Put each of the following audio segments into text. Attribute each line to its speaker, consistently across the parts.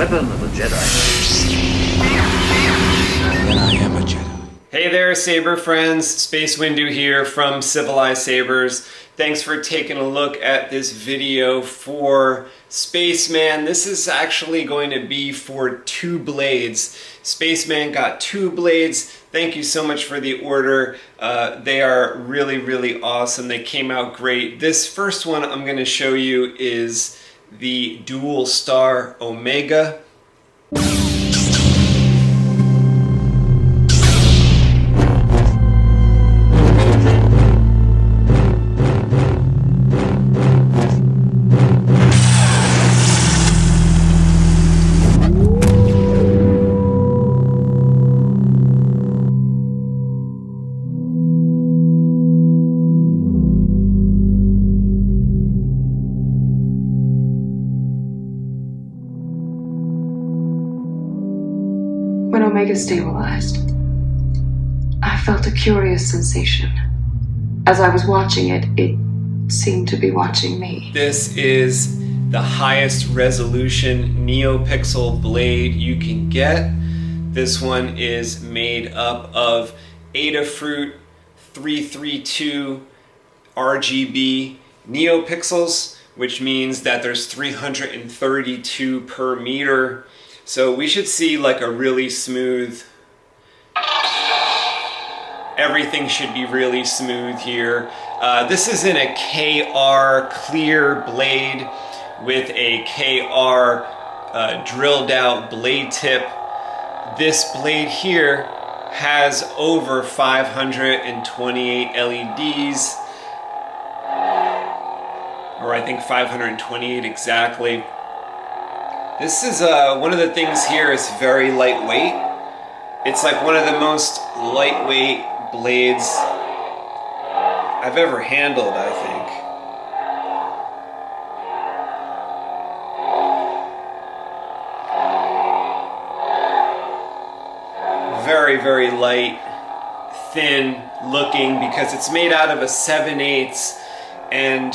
Speaker 1: weapon of a Jedi.
Speaker 2: Then I am a Jedi.
Speaker 3: Hey there, Saber friends. Spaceman here from Civilized Sabers. Thanks for taking a look at this video for Spaceman. This is actually going to be for 2 blades. Spaceman got 2 blades. Thank you so much for the order. They are really, really awesome. They came out great. This first one I'm going to show you is the Duel KstaR Omega.
Speaker 4: When Omega stabilized, I felt a curious sensation. As I was watching it, it seemed to be watching me.
Speaker 3: This is the highest resolution neopixel blade you can get. This one is made up of Adafruit 332 RGB neopixels, which means that there's 332 per meter. So we should see like a really smooth, everything should be really smooth here. This is in a KR clear blade with a KR drilled out blade tip. This blade here has over 528 LEDs, or I think 528 exactly. This is one of the things here is very lightweight. It's like one of the most lightweight blades I've ever handled, I think. Very, very light, thin looking because it's made out of a 7/8, and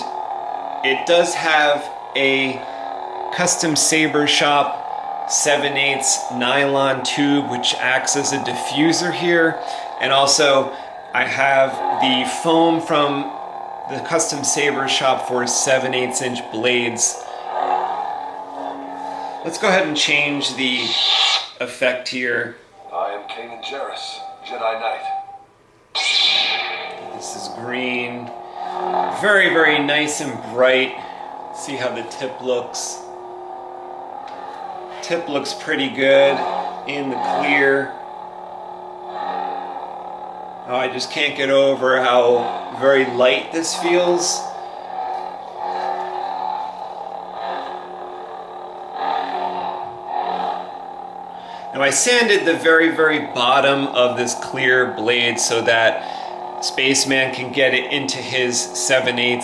Speaker 3: it does have a Custom Saber Shop 7/8 nylon tube which acts as a diffuser here, and also I have the foam from the Custom Saber Shop for 7/8 inch blades. Let's go ahead and change the effect here.
Speaker 5: I am Kanan Jarrus, Jedi Knight.
Speaker 3: This is green. Very, very nice and bright. See how the tip looks. Tip looks pretty good in the clear. Oh, I just can't get over how very light this feels. Now I sanded the very, very bottom of this clear blade so that Spaceman can get it into his 7/8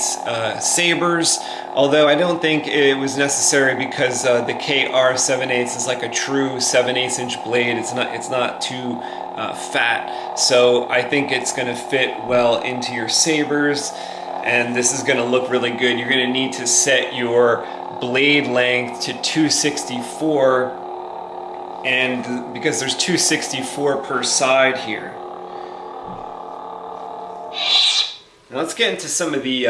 Speaker 3: sabers, although I don't think it was necessary because the KR 7/8 is like a true 7/8 inch blade. It's not too fat, so I think it's going to fit well into your sabers, and this is going to look really good. You're going to need to set your blade length to 264, and because there's 264 per side here. Now let's get into some of the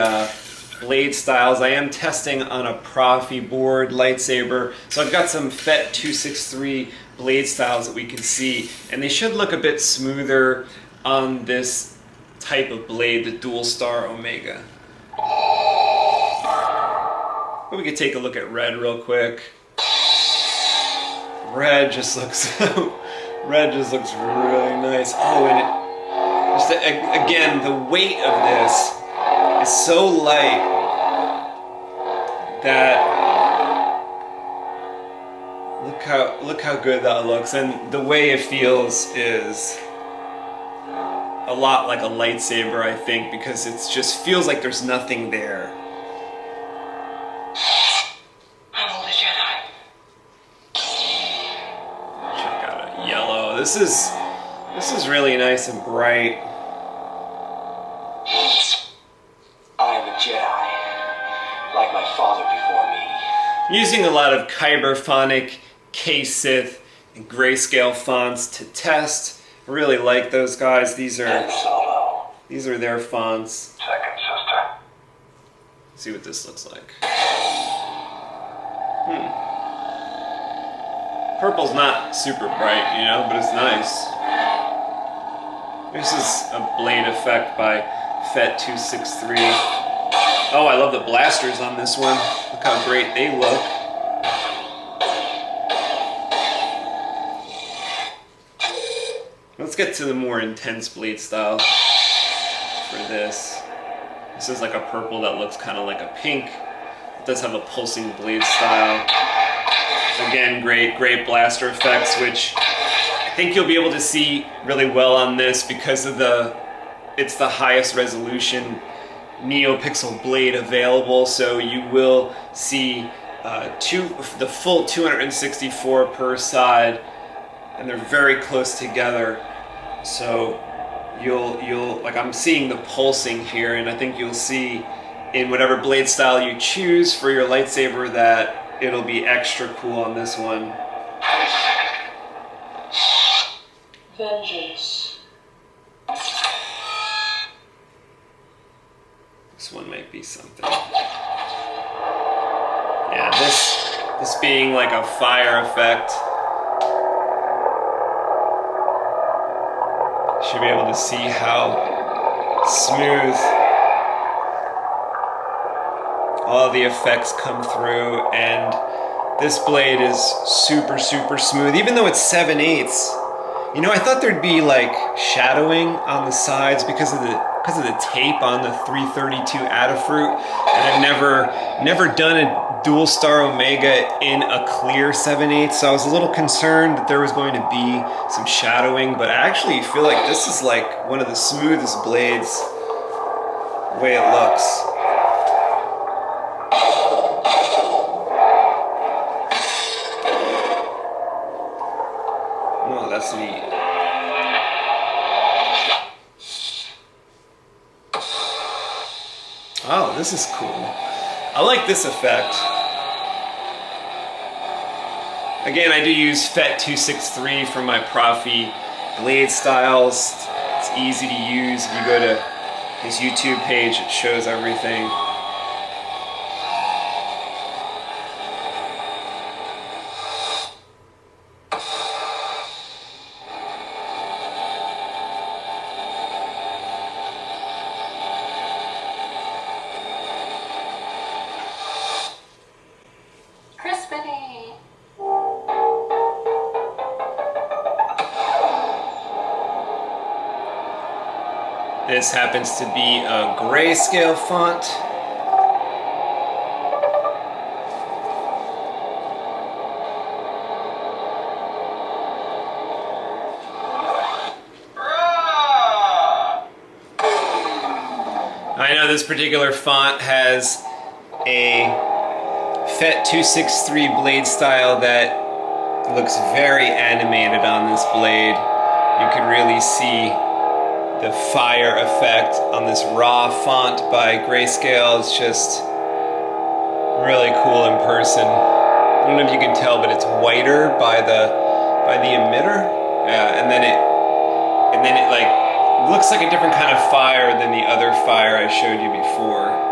Speaker 3: blade styles. I am testing on a Profi board lightsaber, so I've got some FET 263 blade styles that we can see, and they should look a bit smoother on this type of blade, the Duel KstaR Omega. But we could take a look at red real quick. Red just looks really nice. Oh, and again, the weight of this is so light that look how good that looks, and the way it feels is a lot like a lightsaber, I think, because it just feels like there's nothing there.
Speaker 4: I'm all a Jedi.
Speaker 3: Check out a yellow. This is really nice and bright.
Speaker 5: I am a Jedi, like my father before me.
Speaker 3: I'm using a lot of Photonic KSith and grayscale fonts to test. I really like those guys. These are their fonts.
Speaker 5: Second sister.
Speaker 3: See what this looks like. Purple's not super bright, you know, but it's nice. This is a blade effect by Phet263. Oh, I love the blasters on this one. Look how great they look. Let's get to the more intense blade style for this. This is like a purple that looks kind of like a pink. It does have a pulsing blade style. Again, great blaster effects, which I think you'll be able to see really well on this because of it's the highest resolution neopixel blade available, so you will see the full 264 per side, and they're very close together. So you'll like, I'm seeing the pulsing here, and I think you'll see in whatever blade style you choose for your lightsaber that it'll be extra cool on this one.
Speaker 6: Vengeance.
Speaker 3: This one might be something. Yeah, this being like a fire effect. Should be able to see how smooth all the effects come through, and this blade is super smooth, even though it's 7/8. You know, I thought there'd be like shadowing on the sides because of the tape on the 332 Adafruit, and I've never done a Dual Star Omega in a clear 7/8, so I was a little concerned that there was going to be some shadowing, but I actually feel like this is like one of the smoothest blades the way it looks. Oh, that's neat. Oh, this is cool. I like this effect. Again, I do use Phet263 for my Profi blade styles. It's easy to use. If you go to his YouTube page, it shows everything.
Speaker 6: Crispity.
Speaker 3: This happens to be a grayscale font. I know this particular font has a Phet263 blade style that looks very animated on this blade. You can really see the fire effect on this raw font by Grayscale. It's just really cool in person. I don't know if you can tell, but it's whiter by the emitter. Yeah, and then it like looks like a different kind of fire than the other fire I showed you before.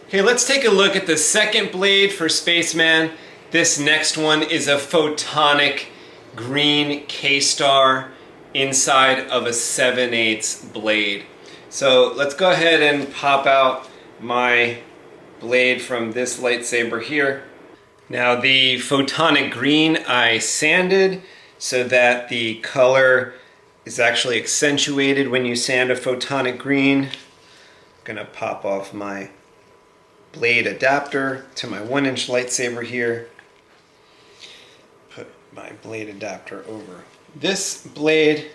Speaker 3: Okay, let's take a look at the second blade for Spaceman. This next one is a Photonic green KstaR inside of a 7/8 blade. So let's go ahead and pop out my blade from this lightsaber here. Now the Photonic green I sanded so that the color is actually accentuated when you sand a Photonic green. I'm gonna pop off my blade adapter to my 1-inch lightsaber here. Put my blade adapter over this blade.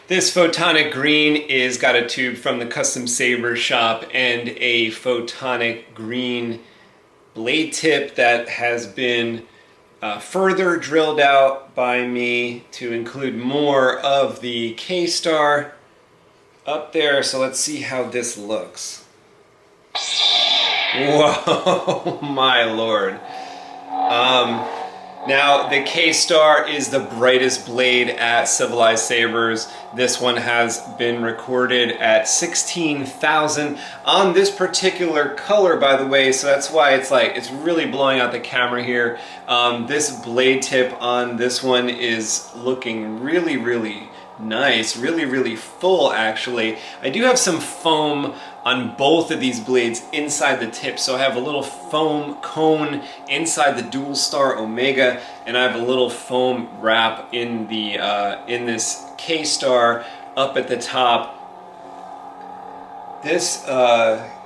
Speaker 3: This Photonic green is got a tube from the Custom Saber Shop and a Photonic green blade tip that has been further drilled out by me to include more of the KstaR up there, so let's see how this looks. Whoa, my lord. Now, the KstaR is the brightest blade at Civilized Sabers. This one has been recorded at 16,000 on this particular color, by the way, so that's why it's really blowing out the camera here. This blade tip on this one is looking really, really nice, really full actually. I do have some foam on both of these blades inside the tip, so I have a little foam cone inside the DualStar Omega, and I have a little foam wrap in the in this KstaR up at the top. This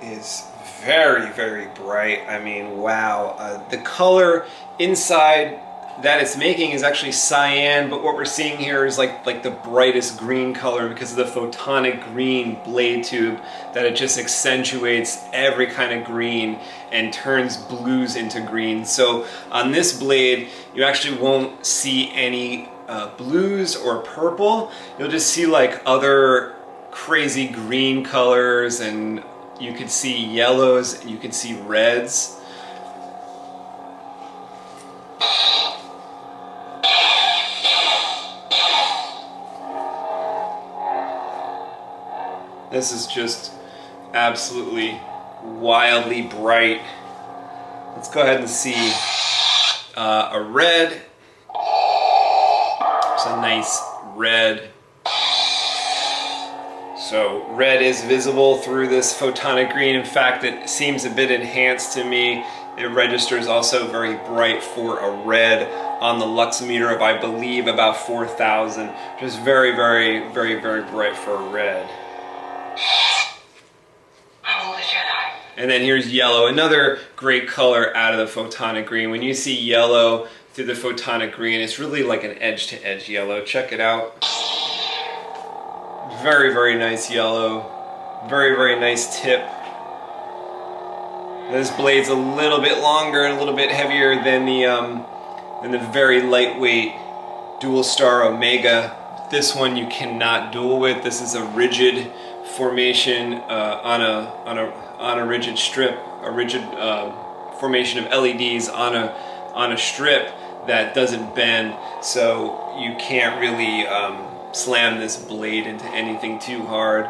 Speaker 3: is very bright. I mean, wow. The color inside that it's making is actually cyan, but what we're seeing here is like the brightest green color because of the photonic green blade tube, that it just accentuates every kind of green and turns blues into green. So on this blade you actually won't see any blues or purple. You'll just see like other crazy green colors, and you could see yellows and you could see reds. This is just absolutely wildly bright. Let's go ahead and see a red. It's a nice red. So red is visible through this photonic green. In fact, it seems a bit enhanced to me. It registers also very bright for a red on the luxometer of, I believe, about 4,000, which is very bright for a red.
Speaker 6: I'm the Jedi.
Speaker 3: And then here's yellow, another great color out of the photonic green. When you see yellow through the photonic green, it's really like an edge-to-edge yellow. Check it out. Very nice yellow. Very nice tip. This blade's a little bit longer and a little bit heavier than the very lightweight DualStar Omega. This one you cannot duel with. This is a rigid formation on a rigid strip, a rigid formation of LEDs on a strip that doesn't bend, so you can't really slam this blade into anything too hard.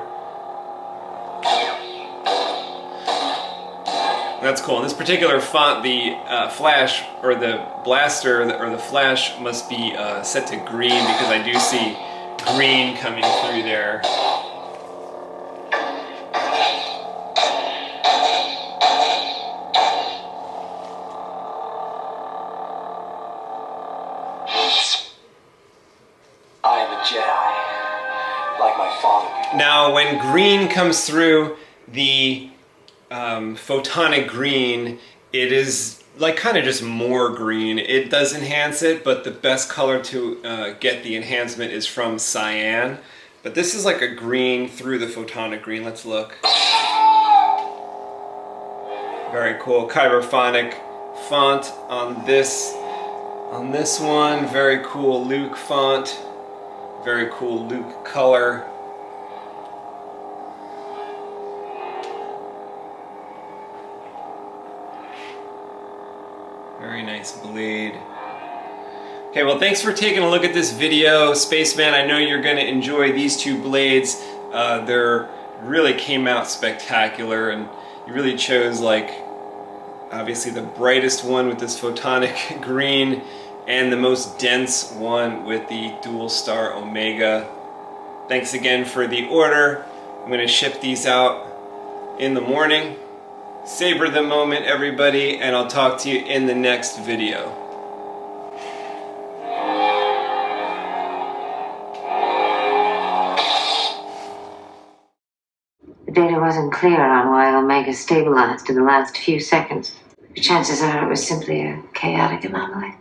Speaker 3: That's cool. In this particular font, the flash or the blaster or the flash must be set to green, because I do see green coming through there.
Speaker 5: I am a Jedi, like my father.
Speaker 3: Now, when green comes through the photonic green, it is like kind of just more green. It does enhance it, but the best color to get the enhancement is from cyan. But this is like a green through the photonic green. Let's look. Very cool. Kyberphonic font on this one. Very cool Luke font. Very cool Luke color. Very nice blade. Okay, well, thanks for taking a look at this video, Spaceman. I know you're going to enjoy these two blades. They're really came out spectacular, and you really chose, like, obviously the brightest one with this photonic green, and the most dense one with the DualStar Omega. Thanks again for the order. I'm going to ship these out in the morning. Saber the moment, everybody, and I'll talk to you in the next video.
Speaker 7: The data wasn't clear on why Omega stabilized in the last few seconds. The chances are it was simply a chaotic anomaly.